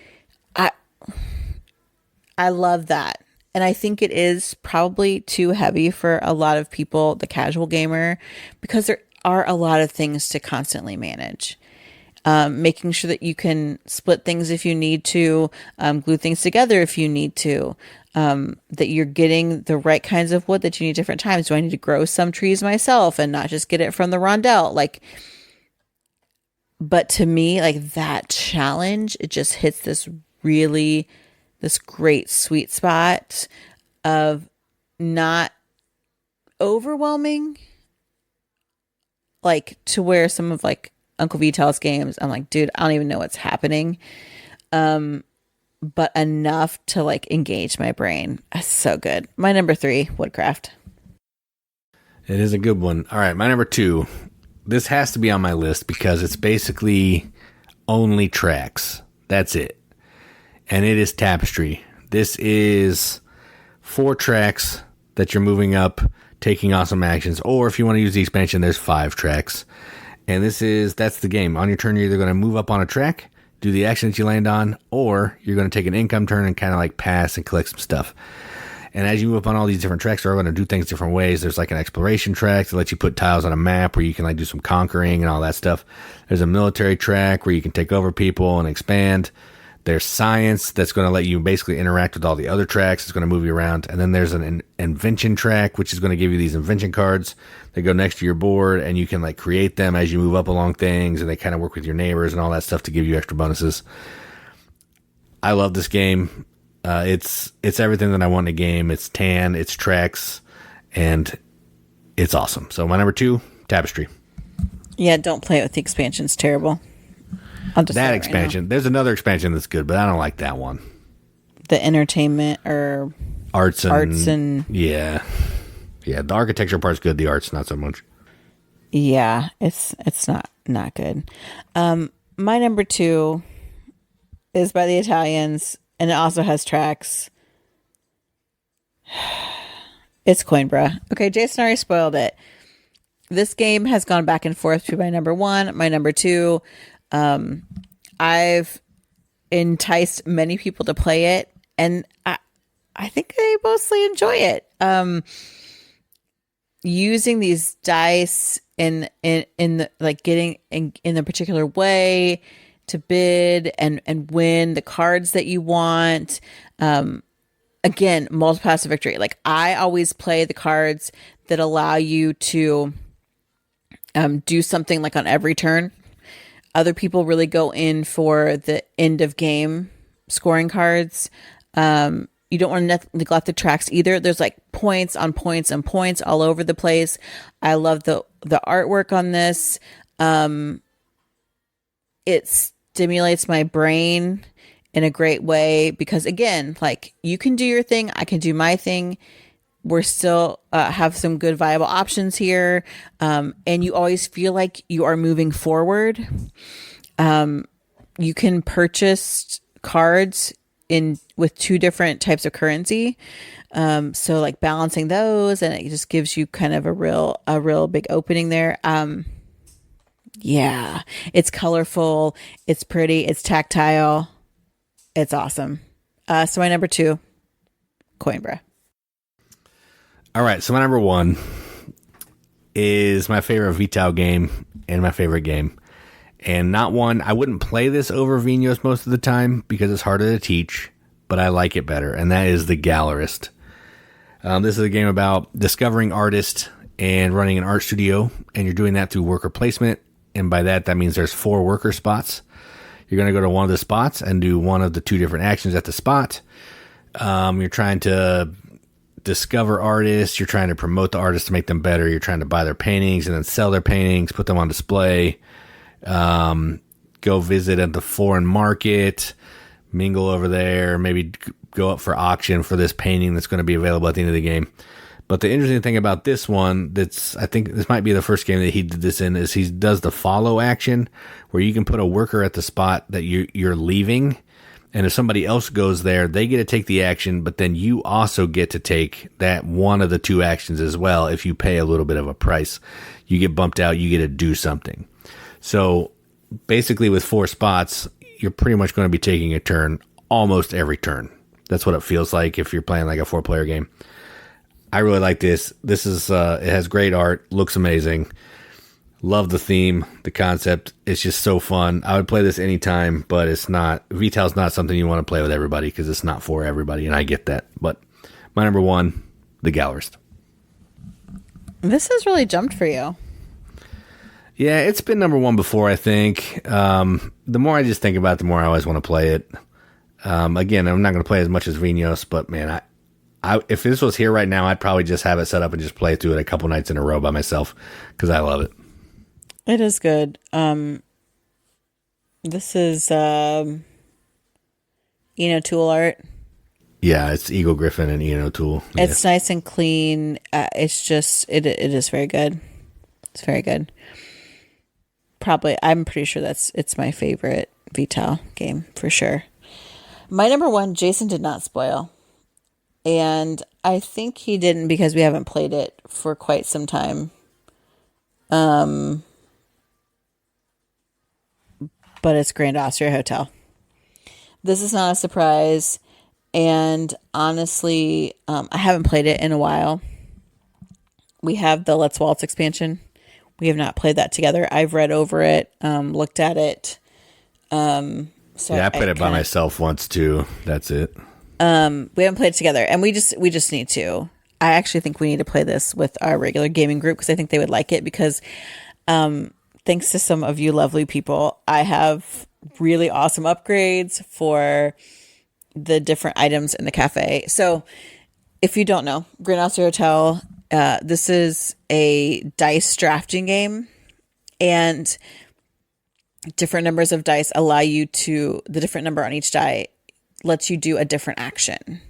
I love that. And I think it is probably too heavy for a lot of people, the casual gamer, because there are a lot of things to constantly manage. Making sure that you can split things if you need to, glue things together if you need to, that you're getting the right kinds of wood that you need different times. Do I need to grow some trees myself and not just get it from the rondelle? But to me, like that challenge, it just hits this great sweet spot of not overwhelming, like to where some of like Uncle Vitel's games, I'm like, dude, I don't even know what's happening. But enough to like engage my brain. That's so good. My number 3, Woodcraft. It is a good one. All right, my number 2. This has to be on my list because it's basically only tracks. That's it. And it is Tapestry. This is 4 tracks that you're moving up taking awesome actions. Or if you want to use the expansion, there's 5 tracks. And that's the game. On your turn, you're either going to move up on a track, do the action that you land on, or you're going to take an income turn and kind of like pass and collect some stuff. And as you move up on all these different tracks, they're all going to do things different ways. There's like an exploration track to let you put tiles on a map where you can like do some conquering and all that stuff. There's a military track where you can take over people and expand. There's science that's going to let you basically interact with all the other tracks. It's going to move you around. And then there's an invention track, which is going to give you these invention cards that go next to your board, and you can like create them as you move up along things, and they kind of work with your neighbors and all that stuff to give you extra bonuses. I love this game. It's everything that I want in a game. It's tan, it's tracks, and it's awesome. So my number 2, Tapestry. Yeah, don't play it with the expansion. It's terrible. I'll just That expansion. There's another expansion that's good, but I don't like that one. The entertainment or arts and yeah. The architecture part's good. The art's not so much. Yeah, it's not good. My number 2 is by the Italians, and it also has tracks. It's Coimbra. Okay, Jason already spoiled it. This game has gone back and forth to my number 1, my number 2. I've enticed many people to play it, and I think they mostly enjoy it. Using these dice in the like getting in the particular way to bid and win the cards that you want. Again, multiple paths to victory. Like I always play the cards that allow you to do something like on every turn. Other people really go in for the end of game scoring cards. You don't want to neglect the tracks either. There's like points on points and points all over the place. I love the artwork on this. It stimulates my brain in a great way because again, like you can do your thing, I can do my thing. We're still have some good viable options here. And you always feel like you are moving forward. You can purchase cards with 2 different types of currency. So like balancing those, and it just gives you kind of a real big opening there. Yeah, it's colorful, it's pretty, it's tactile, it's awesome. So my number 2, Coimbra. All right, so my number 1 is my favorite Vital game and my favorite game. And not one, I wouldn't play this over Vinhos most of the time because it's harder to teach, but I like it better, and that is the Gallerist. This is a game about discovering artists and running an art studio, and you're doing that through worker placement, and by that means there's 4 worker spots. You're going to go to one of the spots and do one of the 2 different actions at the spot. You're trying to discover artists, you're trying to promote the artists to make them better, you're trying to buy their paintings and then sell their paintings, put them on display. Go visit at the foreign market, mingle over there, maybe go up for auction for this painting that's going to be available at the end of the game. But the interesting thing about this one, I think this might be the first game that he did this in, is he does the follow action where you can put a worker at the spot that you're leaving. And if somebody else goes there, they get to take the action, but then you also get to take that one of the 2 actions as well. If you pay a little bit of a price, you get bumped out, you get to do something. So basically with 4 spots, you're pretty much going to be taking a turn almost every turn. That's what it feels like if you're playing like a 4-player game. I really like this. This is, it has great art, looks amazing. Love the theme, the concept. It's just so fun. I would play this anytime, but it's not, Vital's not something you want to play with everybody because it's not for everybody, and I get that. But my number 1, the Gallerist. This has really jumped for you. Yeah, it's been number 1 before, I think. The more I just think about it, the more I always want to play it. Again, I'm not going to play as much as Vinhos, but man, if this was here right now, I'd probably just have it set up and just play through it a couple nights in a row by myself because I love it. It is good. This is Tool art. Yeah, it's Eagle Griffin and Ian O'Toole. Yeah. It's nice and clean. It's just it is very good. It's very good. Probably, I'm pretty sure it's my favorite Vital game for sure. My number 1, Jason did not spoil, and I think he didn't because we haven't played it for quite some time. But it's Grand Austria Hotel. This is not a surprise. And honestly, I haven't played it in a while. We have the Let's Waltz expansion. We have not played that together. I've read over it, looked at it. So I played it by myself once too. That's it. We haven't played it together, and we just need to. I actually think we need to play this with our regular gaming group because I think they would like it because thanks to some of you lovely people, I have really awesome upgrades for the different items in the cafe. So if you don't know, Grand Austria Hotel, this is a dice drafting game, and different numbers of dice allow you to, the different number on each die lets you do a different action.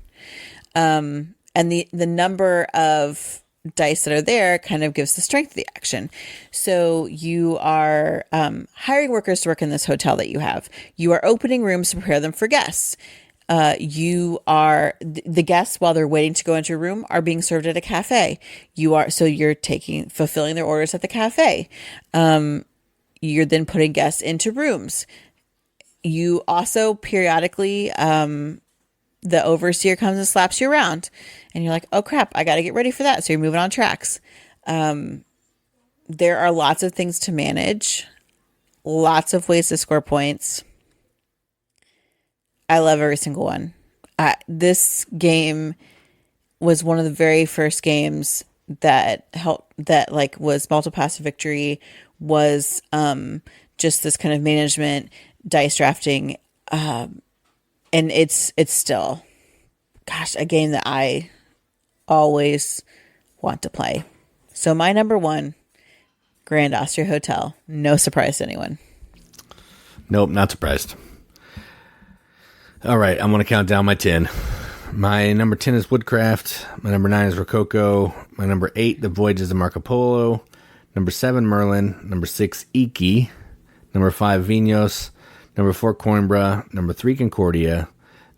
And the number of dice that are there kind of gives the strength of the action. So you are hiring workers to work in this hotel that you have. You are opening rooms to prepare them for guests. You are the guests while they're waiting to go into a room are being served at a cafe. You're fulfilling their orders at the cafe. You're then putting guests into rooms. You also periodically, the overseer comes and slaps you around and you're like, oh crap, I got to get ready for that. So you're moving on tracks. There are lots of things to manage, lots of ways to score points. I love every single one. This game was one of the very first games that was multi-pass victory, was just this kind of management dice drafting, and it's still, gosh, a game that I always want to play. So my number one, Grand Austria Hotel. No surprise to anyone. Nope, not surprised. All right, I'm going to count down my 10. My number 10 is Woodcraft. My number 9 is Rococo. My number 8, The Voyages of Marco Polo. Number 7, Merlin. Number 6, Iki. Number 5, Vinhos. Number 4, Coimbra. Number 3, Concordia.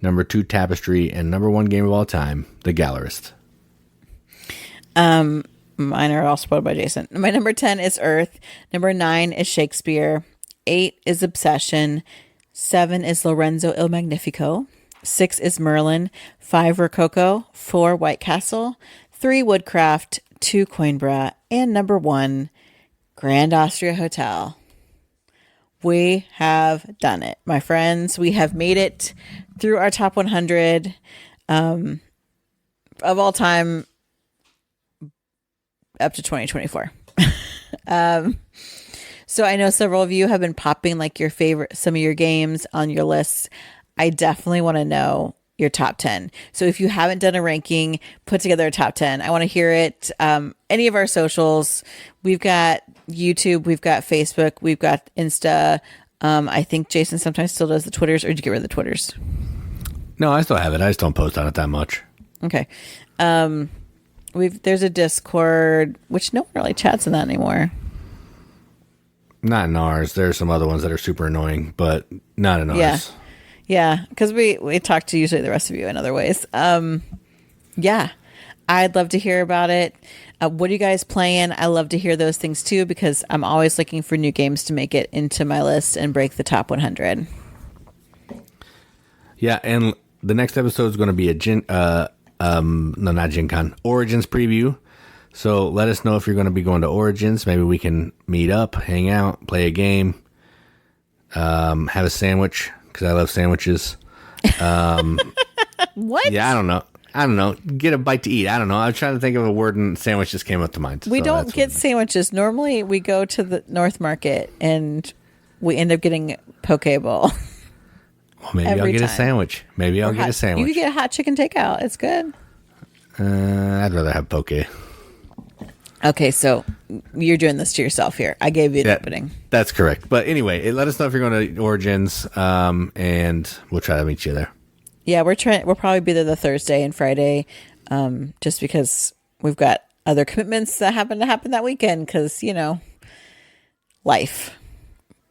Number 2, Tapestry. And number 1 game of all time, The Gallerist. Mine are all spoiled by Jason. My number 10 is Earth. Number 9 is Shakespeare. 8 is Obsession. 7 is Lorenzo Il Magnifico. 6 is Merlin. 5 Rococo. 4 White Castle. 3 Woodcraft. 2 Coimbra. And number 1, Grand Austria Hotel. We have done it, my friends. We have made it through our top 100 of all time up to 2024. So I know several of you have been popping like some of your games on your lists. I definitely want to know your top 10. So if you haven't done a ranking, put together a top 10. I want to hear it. Any of our socials, we've got YouTube, we've got Facebook, we've got Insta. I think Jason sometimes still does the Twitters, or did you get rid of the Twitters? No, I still have it. I just don't post on it that much. Okay. There's a Discord, which no one really chats in that anymore. Not in ours. There's some other ones that are super annoying, but not in ours. Yeah. Yeah, because we talk to usually the rest of you in other ways. Yeah, I'd love to hear about it. What are you guys playing? I love to hear those things too, because I'm always looking for new games to make it into my list and break the top 100. Yeah, and the next episode is going to be not Gen Con, Origins preview. So let us know if you're going to be going to Origins. Maybe we can meet up, hang out, play a game, have a sandwich, because I love sandwiches. What? Yeah, I don't know. Get a bite to eat. I don't know. I was trying to think of a word, and sandwich just came up to mind. We don't get sandwiches. Normally, we go to the North Market, and we end up getting poke bowl. Well, maybe I'll get a sandwich. Maybe I'll get a sandwich. You can get a hot chicken takeout. It's good. I'd rather have poke. Okay, so you're doing this to yourself here. I gave you an opening. That's correct. But anyway, let us know if you're going to Origins, and we'll try to meet you there. Yeah, we'll probably be there the Thursday and Friday, just because we've got other commitments that happen to happen that weekend because, life.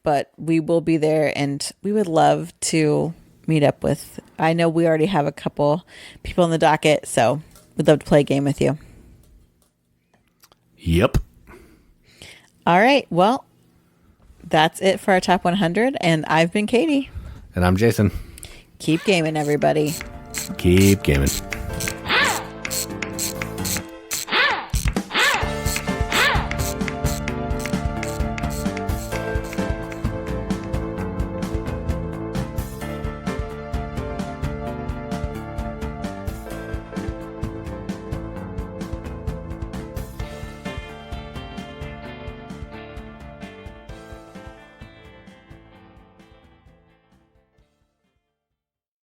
But we will be there, and we would love to meet up with, I know we already have a couple people on the docket, so We'd love to play a game with you. Yep. All right. Well, that's it for our top 100. And I've been Katie. And I'm Jason. Keep gaming, everybody. Keep gaming.